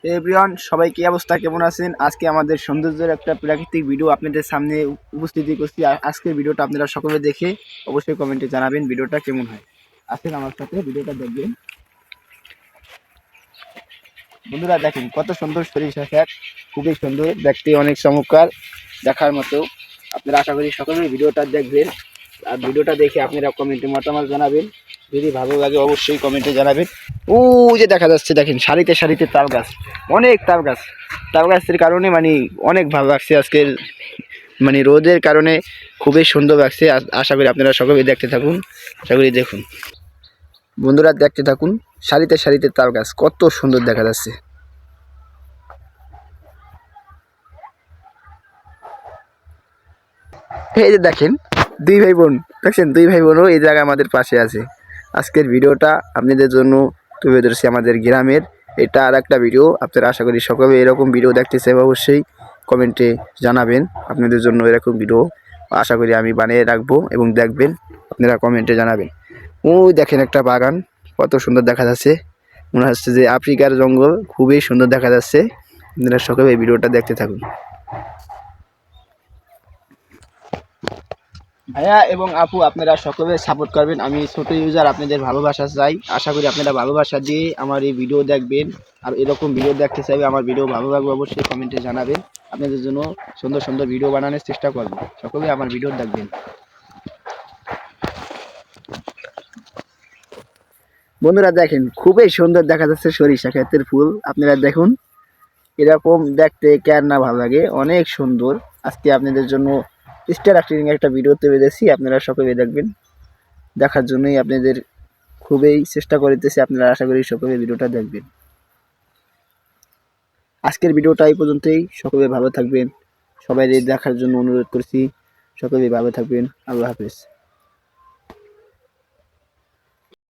Everyone, সবাই কি অবস্থা, কেমন আছেন? আজকে আমাদের সৌন্দর্যের একটা প্রাকৃতিক ভিডিও আপনাদের সামনে উপস্থিতি করছি। আজকের ভিডিওটা আপনারা সকলে দেখে অবশ্যই কমেন্টে জানাবেন ভিডিওটা কেমন হয়। আসেন আমার সাথে ভিডিওটা দেখবেন। বন্ধুরা দেখেন কত সুন্দর সরিষা ক্ষেত, খুবই সুন্দর দেখতে, অনেক চমৎকার, দেখার মতো। আপনারা আশা করি সকলেই ভিডিওটা দেখবেন, আর ভিডিওটা দেখে আপনারা কমেন্টে মতামত জানাবেন। যদি ভালো লাগে অবশ্যই কমেন্টে জানাবেন। ও যে দেখা যাচ্ছে, দেখেন সারিতে সারিতে তাল গাছ, অনেক তাল গাছ। তাল গাছের কারণে অনেক ভালো লাগছে আজকের, রোদের কারণে খুবই সুন্দর লাগছে। আশা করি আপনারা সকলেই দেখতে থাকুন, আশা করি দেখুন। বন্ধুরা দেখতে থাকুন, সারিতে সারিতে তাল গাছ কত সুন্দর দেখা যাচ্ছে। এই যে দেখেন দুই ভাই বোন, দেখছেন দুই ভাই বোনও এই জায়গায় আমাদের পাশে আছে। আজকের ভিডিওটা আপনাদের জন্য তুলে ধরছি আমাদের গ্রামের। এটা আর একটা ভিডিও, আপনারা আশা করি সকলে এরকম ভিডিও দেখতে চাই, অবশ্যই কমেন্টে জানাবেন। আপনাদের জন্য এরকম ভিডিও আশা করি আমি বানিয়ে রাখবো এবং দেখবেন, আপনারা কমেন্টে জানাবেন। ওই দেখেন একটা বাগান, কত সুন্দর দেখা যাচ্ছে, মনে হচ্ছে যে আফ্রিকার জঙ্গল, খুবই সুন্দর দেখা যাচ্ছে। আপনারা সকলে এই ভিডিওটা দেখতে থাকুন। ভাইয়া এবং আপু, আপনারা সকলে সাপোর্ট করবেন। আমি ছোট ইউজার, আপনাদের ভালোবাসা চাই। আশা করি আপনারা ভালোবাসা দিয়ে আমার এই ভিডিও দেখবেন, আর এরকম ভিডিও দেখতে চাইবে, আমার ভিডিও ভালো লাগবে অবশ্যই কমেন্টে জানাবেন। আপনাদের জন্য সুন্দর সুন্দর ভিডিও বানানোর চেষ্টা করব, সকলে আমার ভিডিও দেখবেন। বন্ধুরা দেখেন খুবই সুন্দর দেখা যাচ্ছে সরিষা ক্ষেতের ফুল, আপনারা দেখুন। এরকম দেখতে কার না ভালো লাগে, অনেক সুন্দর। আজকে আপনাদের জন্য স্টার অ্যাক্টিং একটা ভিডিও তৈরি করেছি, আপনারা সকলে দেখবেন। দেখার জন্যই আপনাদের খুবই চেষ্টা করিতেছি, আপনারা আশা করি সকলে ভিডিওটা দেখবেন। আজকের ভিডিওটা এই পর্যন্তই, সকলে ভালো থাকবেন। সবাই দেখার জন্য অনুরোধ করছি, সকলে ভালো থাকবেন। আল্লাহ হাফেজ।